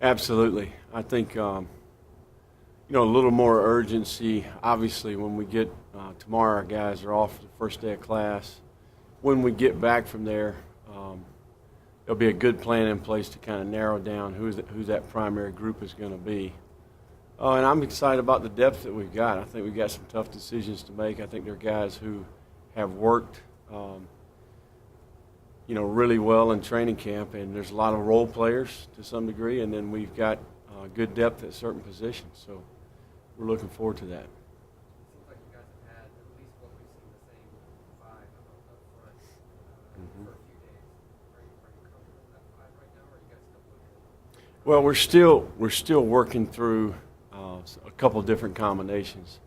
Absolutely. I think a little more urgency. Obviously, when we get tomorrow, our guys are off for the first day of class. When we get back from there, there'll be a good plan in place to kind of narrow down who that primary group is going to be. And I'm excited about the depth that we've got. I think we've got some tough decisions to make. I think there are guys who have worked, really well in training camp, and there's a lot of role players to some degree, and then we've got good depth at certain positions. So we're looking forward to that. It seems like you guys have had at least what we've seen the same five up front for a few days. Are you comfortable with that five right now, or are you guys still looking? Well, we're still working through a couple different combinations.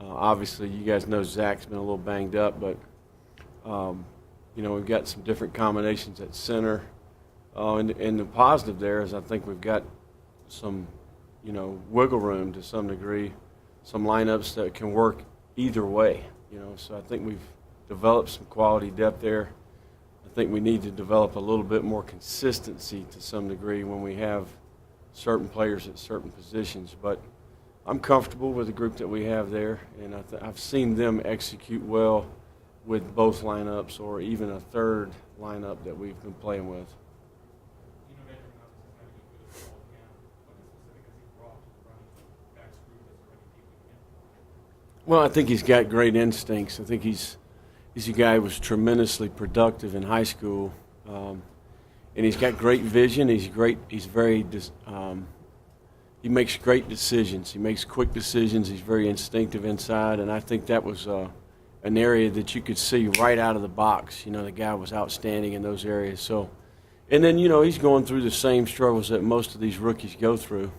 Obviously, you guys know Zach's been a little banged up, but we've got some different combinations at center. And the positive there is I think we've got some, wiggle room to some degree, some lineups that can work either way. So I think we've developed some quality depth there. I think we need to develop a little bit more consistency to some degree when we have certain players at certain positions. But I'm comfortable with the group that we have there, and I've seen them execute well with both lineups or even a third lineup that we've been playing with. Well, I think he's got great instincts. I think he's a guy who was tremendously productive in high school, and he's got great vision. He's great. He's very. He makes great decisions. He makes quick decisions. He's very instinctive inside, and I think that was an area that you could see right out of the box. The guy was outstanding in those areas. So, and then he's going through the same struggles that most of these rookies go through.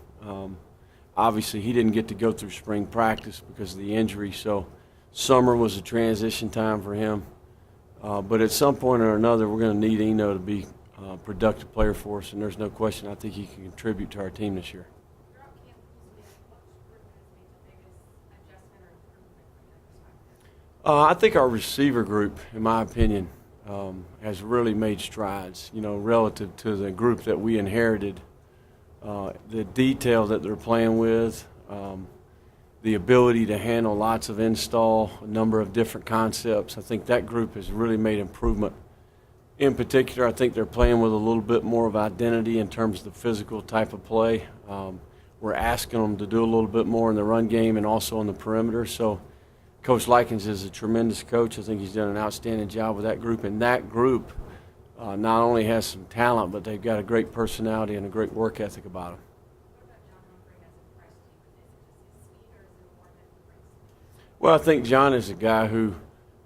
Obviously, he didn't get to go through spring practice because of the injury, so summer was a transition time for him. But at some point or another, we're going to need Eno to be a productive player for us, and there's no question I think he can contribute to our team this year. I think our receiver group, in my opinion, has really made strides, relative to the group that we inherited. The detail that they're playing with, the ability to handle lots of install, a number of different concepts. I think that group has really made improvement. In particular, I think they're playing with a little bit more of identity in terms of the physical type of play. We're asking them to do a little bit more in the run game and also on the perimeter. So Coach Likens is a tremendous coach. I think he's done an outstanding job with that group. And that group not only has some talent, but they've got a great personality and a great work ethic about them. Well, I think John is a guy who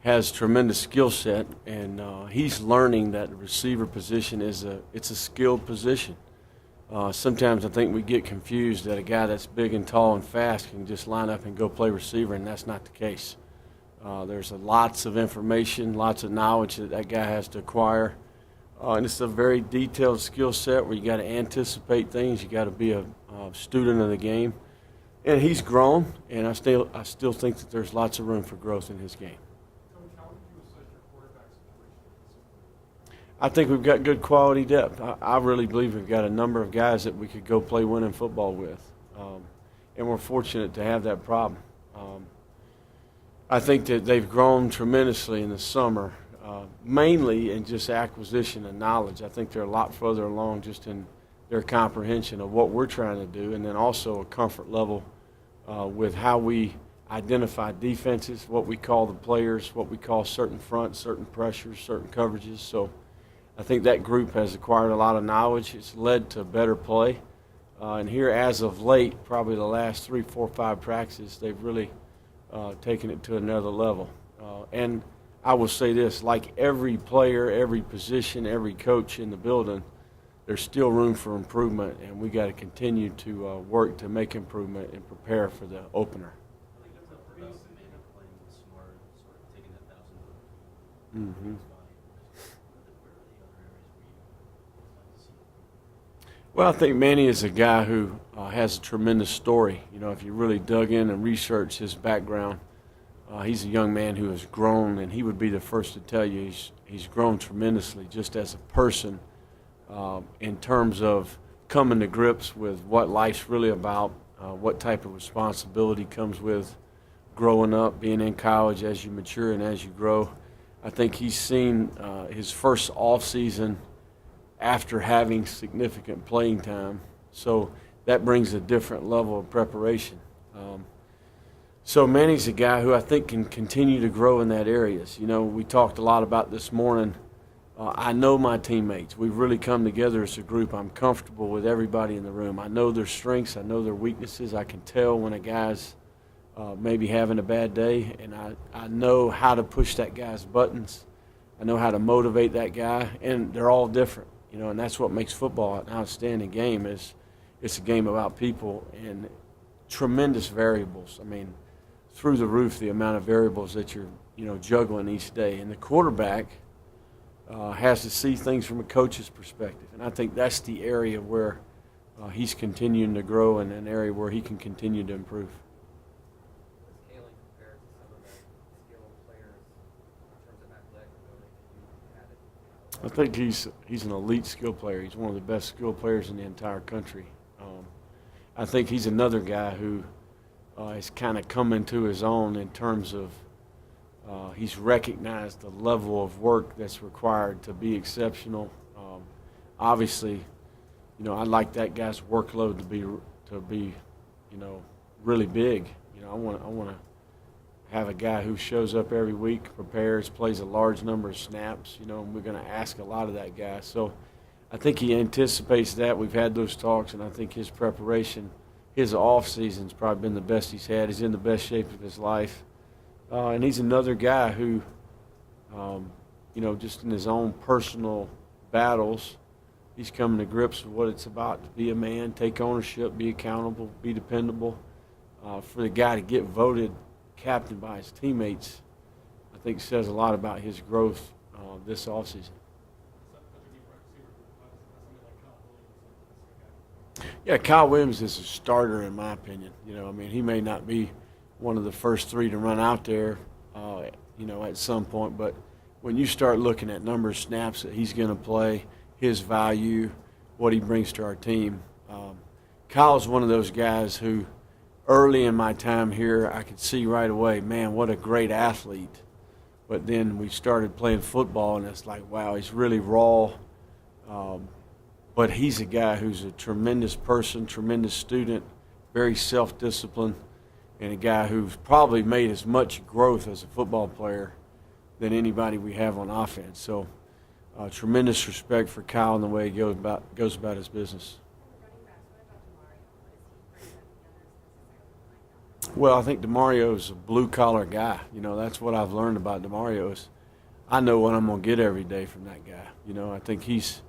has tremendous skill set, and he's learning that the receiver position it's a skilled position. Sometimes I think we get confused that a guy that's big and tall and fast can just line up and go play receiver, and that's not the case. There's lots of information, lots of knowledge that guy has to acquire. And it's a very detailed skill set where you got to anticipate things. You got to be a student of the game. And he's grown, and I still think that there's lots of room for growth in his game. Coach, how would you assess your quarterback situation? I think we've got good quality depth. I really believe we've got a number of guys that we could go play winning football with. And we're fortunate to have that problem. I think that they've grown tremendously in the summer, mainly in just acquisition and knowledge. I think they're a lot further along just in their comprehension of what we're trying to do, and then also a comfort level with how we identify defenses, what we call the players, what we call certain fronts, certain pressures, certain coverages. So I think that group has acquired a lot of knowledge. It's led to better play. And here as of late, probably the last 3, 4, 5 practices, they've really taken it to another level. And I will say this, like every player, every position, every coach in the building, there's still room for improvement, and we got to continue to work to make improvement and prepare for the opener. I think that's a pretty significant playing smart, sort of taking that 1,000 foot. Mm-hmm. Where are the other areas where you like to see? Well, I think Manny is a guy who has a tremendous story. If you really dug in and researched his background, he's a young man who has grown, and he would be the first to tell you he's grown tremendously just as a person in terms of coming to grips with what life's really about, what type of responsibility comes with growing up, being in college as you mature and as you grow. I think he's seen his first off season after having significant playing time, so that brings a different level of preparation. So Manny's a guy who I think can continue to grow in that areas. You know, we talked a lot about this morning. I know my teammates. We've really come together as a group. I'm comfortable with everybody in the room. I know their strengths. I know their weaknesses. I can tell when a guy's maybe having a bad day, and I know how to push that guy's buttons. I know how to motivate that guy, and they're all different, you know, and that's what makes football an outstanding game. Is it's a game about people and tremendous variables. I mean, through the roof, the amount of variables that you're, you know, juggling each day. And the quarterback has to see things from a coach's perspective, and I think that's the area where he's continuing to grow, and an area where he can continue to improve. Does Kalen compare to some of the skilled players in terms of athletic ability that you had? I think he's an elite skill player. He's one of the best skill players in the entire country. I think he's another guy who has kind of come into his own in terms of he's recognized the level of work that's required to be exceptional. Obviously, you know, I'd like that guy's workload to be, you know, really big. You know, I want to have a guy who shows up every week, prepares, plays a large number of snaps. You know, and we're going to ask a lot of that guy. So I think he anticipates that. We've had those talks, and I think his preparation, his off season's probably been the best he's had. He's in the best shape of his life. And he's another guy who, you know, just in his own personal battles, he's coming to grips with what it's about to be a man, take ownership, be accountable, be dependable. For the guy to get voted captain by his teammates, I think says a lot about his growth this offseason. Yeah, Kyle Williams is a starter in my opinion. You know, I mean, he may not be one of the first three to run out there, you know, at some point. But when you start looking at number of snaps that he's going to play, his value, what he brings to our team, Kyle's one of those guys who early in my time here I could see right away, man, what a great athlete. But then we started playing football, and it's like, wow, he's really raw. But he's a guy who's a tremendous person, tremendous student, very self-disciplined, and a guy who's probably made as much growth as a football player than anybody we have on offense. So tremendous respect for Kyle and the way he goes about his business. Well, I think DeMario's a blue-collar guy. You know, that's what I've learned about DeMario is I know what I'm going to get every day from that guy. You know, I think he's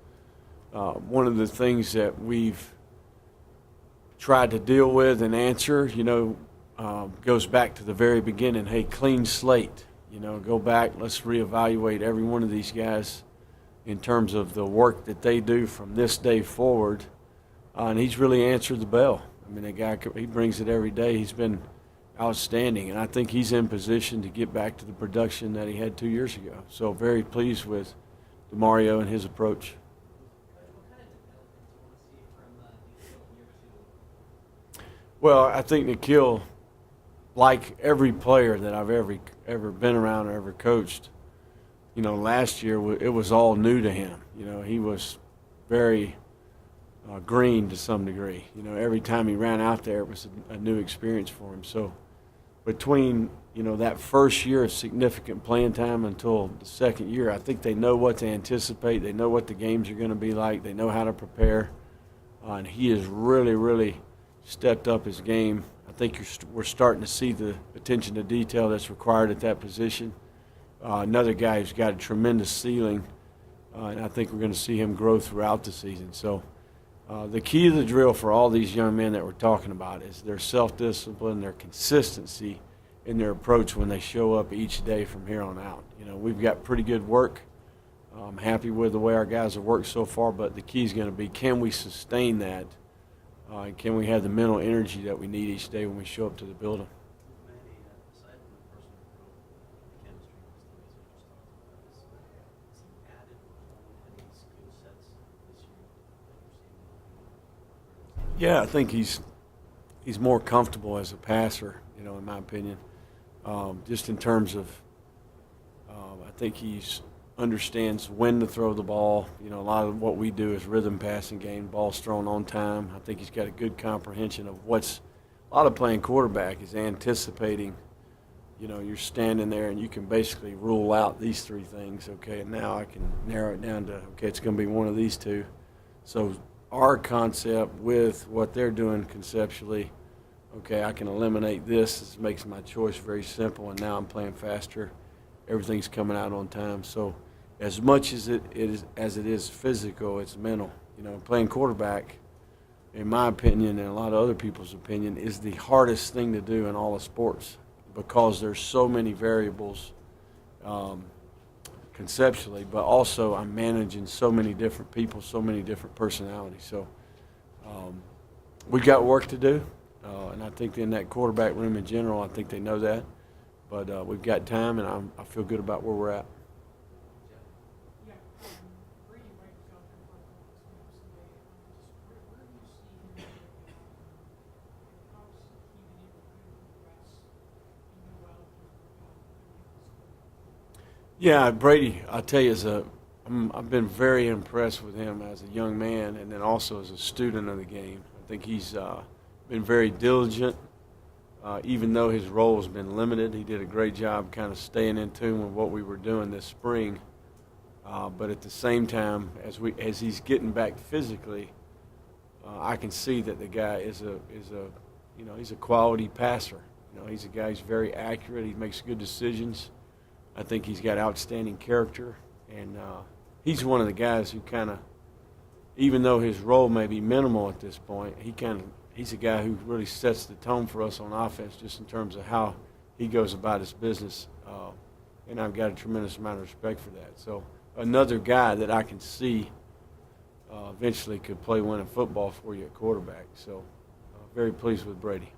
one of the things that we've tried to deal with and answer, you know, goes back to the very beginning. Hey, clean slate. You know, go back. Let's reevaluate every one of these guys in terms of the work that they do from this day forward. And he's really answered the bell. I mean, the guy, he brings it every day. He's been outstanding, and I think he's in position to get back to the production that he had 2 years ago. So very pleased with DeMario and his approach. Well, I think Nikhil, like every player that I've ever been around or ever coached, you know, last year it was all new to him. You know, he was very green to some degree. You know, every time he ran out there, it was a new experience for him. So between, you know, that first year of significant playing time until the second year, I think they know what to anticipate. They know what the games are going to be like. They know how to prepare. And he has really, really stepped up his game. I think we're starting to see the attention to detail that's required at that position. Another guy who's got a tremendous ceiling, and I think we're going to see him grow throughout the season. So the key to the drill for all these young men that we're talking about is their self-discipline, their consistency in their approach when they show up each day from here on out. You know, we've got pretty good work. I'm happy with the way our guys have worked so far, but the key is going to be, can we sustain that? And can we have the mental energy that we need each day when we show up to the building? Manny, aside from the personal growth, the chemistry, the stories you just talked about, has he added or honed any skill sets this year that you're seeing? Yeah, I think he's more comfortable as a passer, you know, in my opinion. Just in terms of, I think he's understands when to throw the ball. You know, a lot of what we do is rhythm passing game, balls thrown on time. I think he's got a good comprehension of what's a lot of playing quarterback is anticipating. You know, you're standing there and you can basically rule out these three things. Okay, and now I can narrow it down to, okay, it's going to be one of these two. So our concept with what they're doing conceptually, okay, I can eliminate this. This makes my choice very simple, and now I'm playing faster. Everything's coming out on time. So as much as it is physical, it's mental. You know, playing quarterback, in my opinion and a lot of other people's opinion, is the hardest thing to do in all of sports because there's so many variables conceptually, but also I'm managing so many different people, so many different personalities. So we've got work to do, and I think in that quarterback room in general, I think they know that. But we've got time, and I feel good about where we're at. Yeah, Brady White was out there for a couple of snaps today. Just where do you see him and how has he been able to kind of progress in the well Yeah, Brady, I tell you, I've been very impressed with him as a young man, and then also as a student of the game. I think he's been very diligent. Even though his role has been limited, he did a great job kind of staying in tune with what we were doing this spring. But at the same time, as he's getting back physically, I can see that the guy is he's a quality passer. You know, he's a guy who's very accurate. He makes good decisions. I think he's got outstanding character, and he's one of the guys who kind of, even though his role may be minimal at this point, he's a guy who really sets the tone for us on offense just in terms of how he goes about his business. And I've got a tremendous amount of respect for that. So another guy that I can see eventually could play winning football for you at quarterback. So very pleased with Brady.